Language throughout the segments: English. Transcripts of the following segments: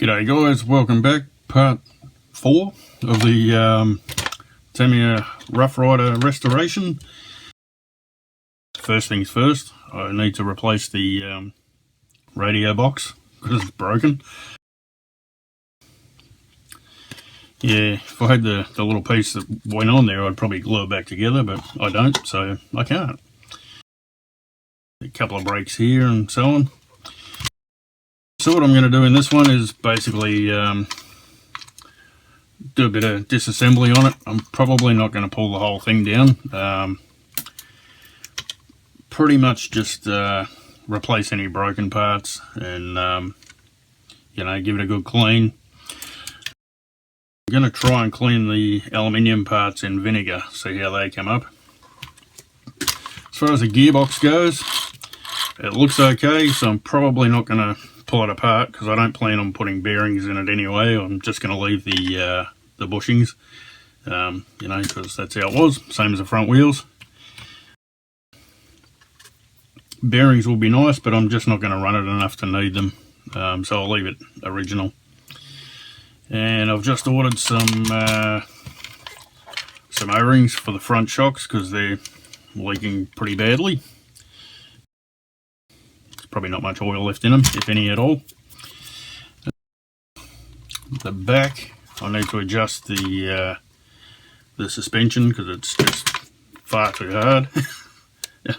G'day guys, welcome back. Part 4 of the Tamiya Rough Rider restoration. First things first, I need to replace the radio box because it's broken. Yeah, if I had the little piece that went on there, I'd probably glue it back together, but I don't, so I can't. A couple of breaks here and so on. So what I'm going to do in this one is basically do a bit of disassembly on it. I'm probably not going to pull the whole thing down. Pretty much just replace any broken parts and give it a good clean. I'm going to try and clean the aluminium parts in vinegar, see how they come up. As far as the gearbox goes, it looks okay, so I'm probably not going to pull it apart because I don't plan on putting bearings in it anyway. I'm just going to leave the bushings, because that's how it was, same as the front wheels. Bearings will be nice, but I'm just not going to run it enough to need them, so I'll leave it original. And I've just ordered some O-rings for the front shocks because they're leaking pretty badly. Probably not much oil left in them, if any at all. The back, I need to adjust the suspension because it's just far too hard.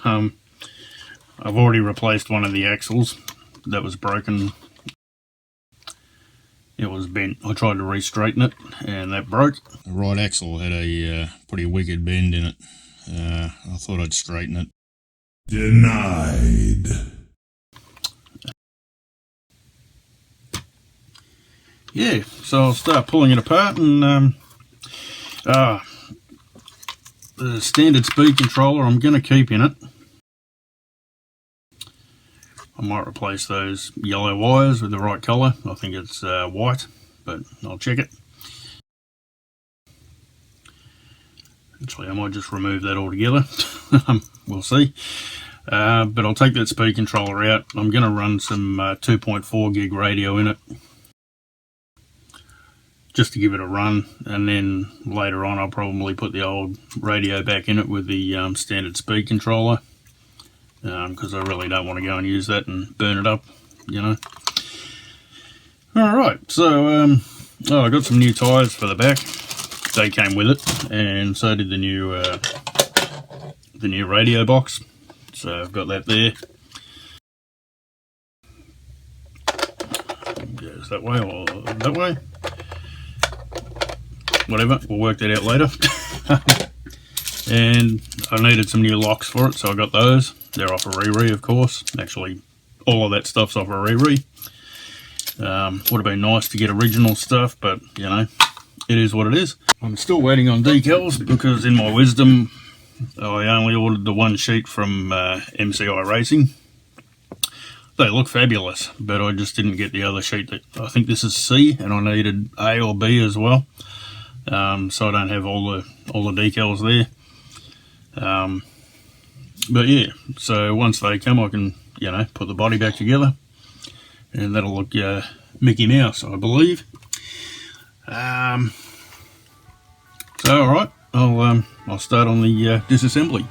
I've already replaced one of the axles that was broken. It was bent. I tried to re-straighten it and that broke. The right axle had a pretty wicked bend in it. I thought I'd straighten it. Denied. Yeah, so I'll start pulling it apart, and the standard speed controller I'm going to keep in it. I might replace those yellow wires with the right colour. I think it's white, but I'll check it. Actually, I might just remove that altogether. We'll see. But I'll take that speed controller out. I'm going to run some 2.4 gig radio in it, just to give it a run, and then later on I'll probably put the old radio back in it with the standard speed controller, because I really don't want to go and use that and burn it up, Alright, so I got some new tyres for the back. They came with it, and so did the new radio box, so I've got that there. Goes that way or that way. Whatever, we'll work that out later. And I needed some new locks for it, so I got those. They're off a Riri, of course. Actually, all of that stuff's off a Riri. Would have been nice to get original stuff, but, it is what it is. I'm still waiting on decals because, in my wisdom, I only ordered the one sheet from MCI Racing. They look fabulous, but I just didn't get the other sheet. I think this is C, and I needed A or B as well. So I don't have all the decals there. But yeah, so once they come, I can put the body back together, and that'll look Mickey Mouse, I believe. So all right, I'll start on the disassembly.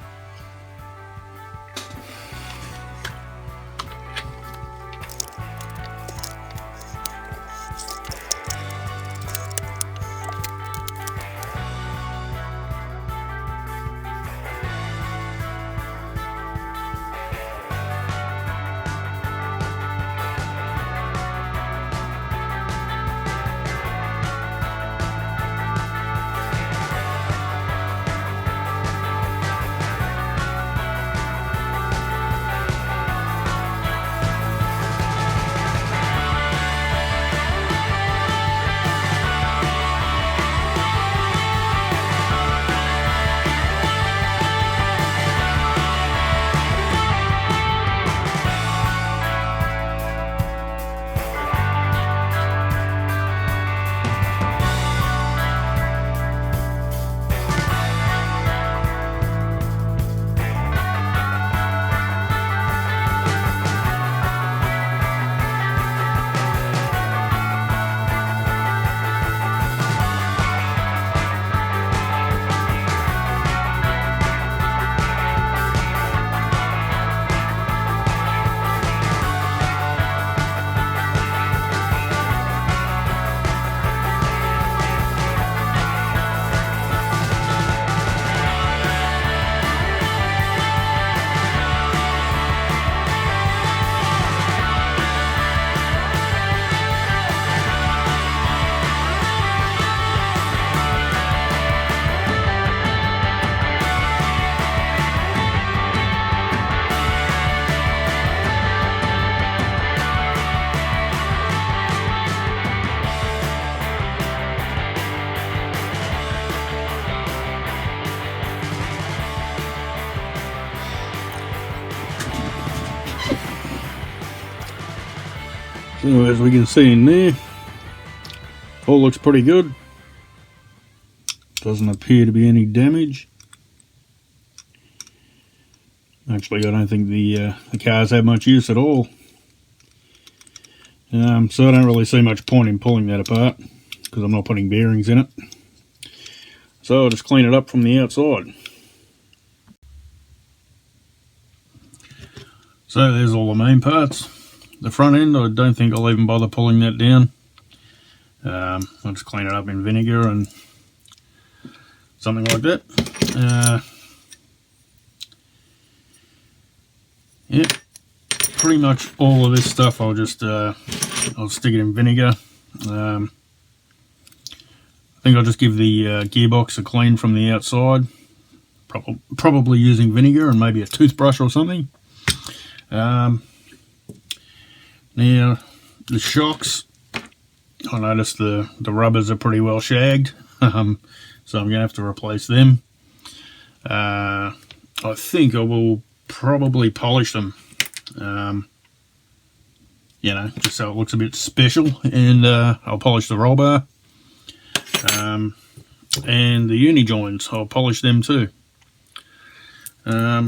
So as we can see in there, all looks pretty good. Doesn't appear to be any damage. Actually, I don't think the cars have much use at all. So I don't really see much point in pulling that apart because I'm not putting bearings in it. So I'll just clean it up from the outside. So there's all the main parts. The front end, I don't think I'll even bother pulling that down. I'll just clean it up in vinegar and something like that. Yeah, pretty much all of this stuff I'll just I'll stick it in vinegar. I think I'll just give the gearbox a clean from the outside, probably using vinegar and maybe a toothbrush or something. Now the shocks, I noticed the rubbers are pretty well shagged, so I'm going to have to replace them. I think I will probably polish them, you know, just so it looks a bit special, and I'll polish the roll bar, and the uni joints, I'll polish them too. I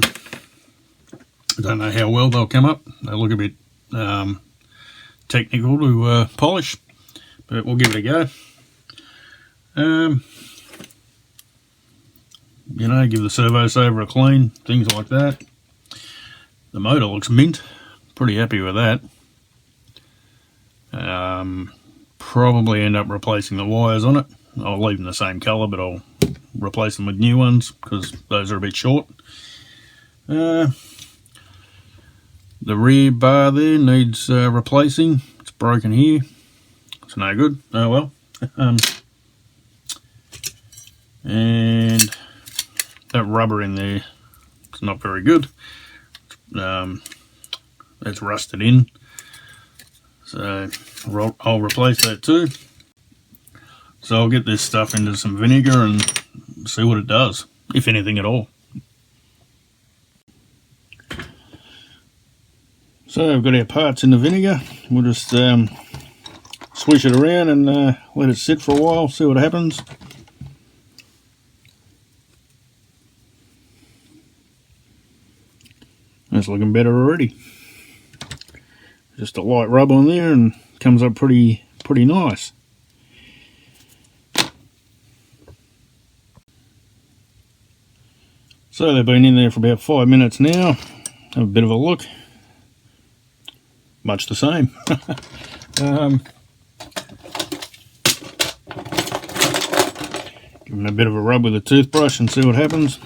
don't know how well they'll come up. They look a bit technical to polish, but we'll give it a go. You know, give the servo saver a clean, things like that. The motor looks mint. Pretty happy with that. Probably end up replacing the wires on it. I'll leave them the same colour, but I'll replace them with new ones because those are a bit short. The rear bar there needs replacing. It's broken here. It's no good. Oh well. And that rubber in there, it's not very good. It's rusted in. So I'll replace that too. So I'll get this stuff into some vinegar and see what it does, if anything at all. So we've got our parts in the vinegar. We'll just swish it around and let it sit for a while, see what happens. That's looking better already. Just a light rub on there and comes up pretty nice. So they've been in there for about 5 minutes now. Have a bit of a look. Much the same. Give them a bit of a rub with a toothbrush and see what happens.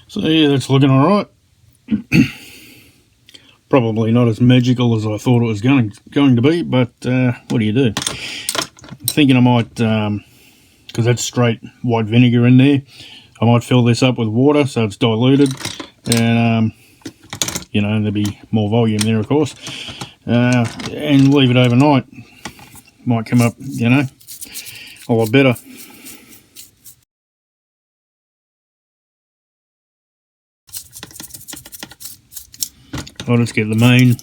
So yeah, that's looking alright. Probably not as magical as I thought it was going to be, but what do you do? I'm thinking I might, because that's straight white vinegar in there, I might fill this up with water so it's diluted, and you know, there'll be more volume there, of course, and leave it overnight. Might come up, you know, a lot better. I'll just get the main,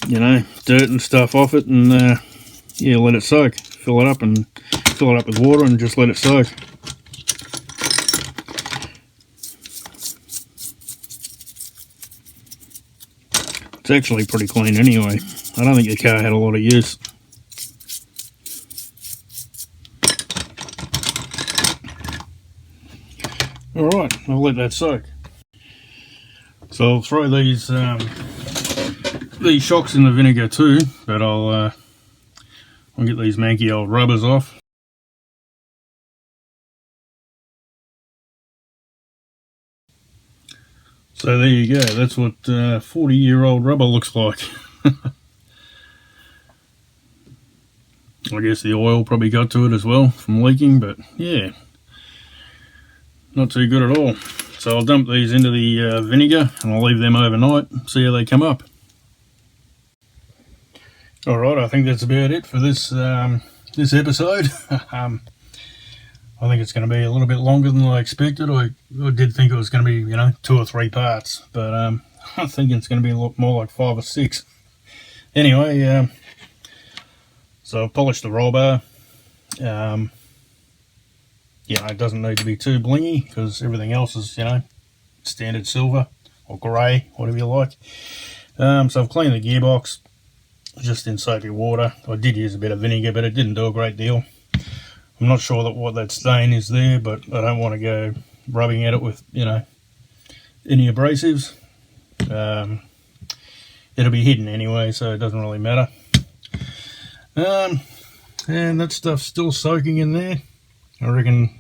you know, dirt and stuff off it, and yeah, let it soak. Fill it up with water and just let it soak. It's actually pretty clean anyway. I don't think the car had a lot of use. Alright, I'll let that soak. So I'll throw these shocks in the vinegar too, but I'll get these manky old rubbers off. So there you go, that's what 40-year-old rubber looks like. I guess the oil probably got to it as well from leaking, but yeah, not too good at all. So I'll dump these into the vinegar and I'll leave them overnight, see how they come up. Alright, I think that's about it for this this episode. I think it's going to be a little bit longer than I expected. I did think it was going to be, 2 or 3 parts, but I'm thinking it's going to be a lot more like 5 or 6. Anyway, so I've polished the roll bar. It doesn't need to be too blingy because everything else is, standard silver or grey, whatever you like. So I've cleaned the gearbox just in soapy water. I did use a bit of vinegar, but it didn't do a great deal. I'm not sure what that stain is there, but I don't want to go rubbing at it with, any abrasives. It'll be hidden anyway, so it doesn't really matter. And that stuff's still soaking in there. I reckon,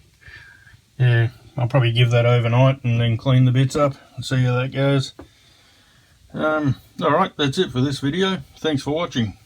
I'll probably give that overnight and then clean the bits up and see how that goes. Alright, that's it for this video. Thanks for watching.